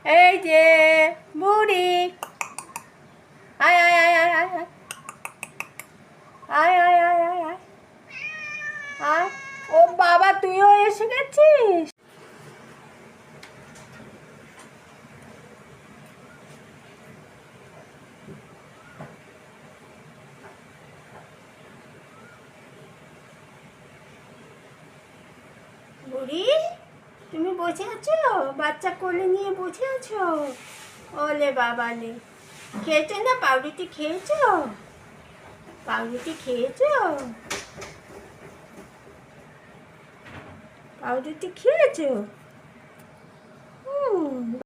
এই যে বুড়ি, আয় আয় আয় আয় আয় আয় আয় আয় আয় আয় আয়। ও বাবা, তুইও এসে গেছিস? বুড়ি, তুমি বসে আছো? বাচ্চা কোলে নিয়ে বসে আছো? ওলে বাবা লে, খেয়েছো না? পাউরুটি খেয়েছো? পাউরুটি খেয়েছো? পাউরুটি খেয়েছো?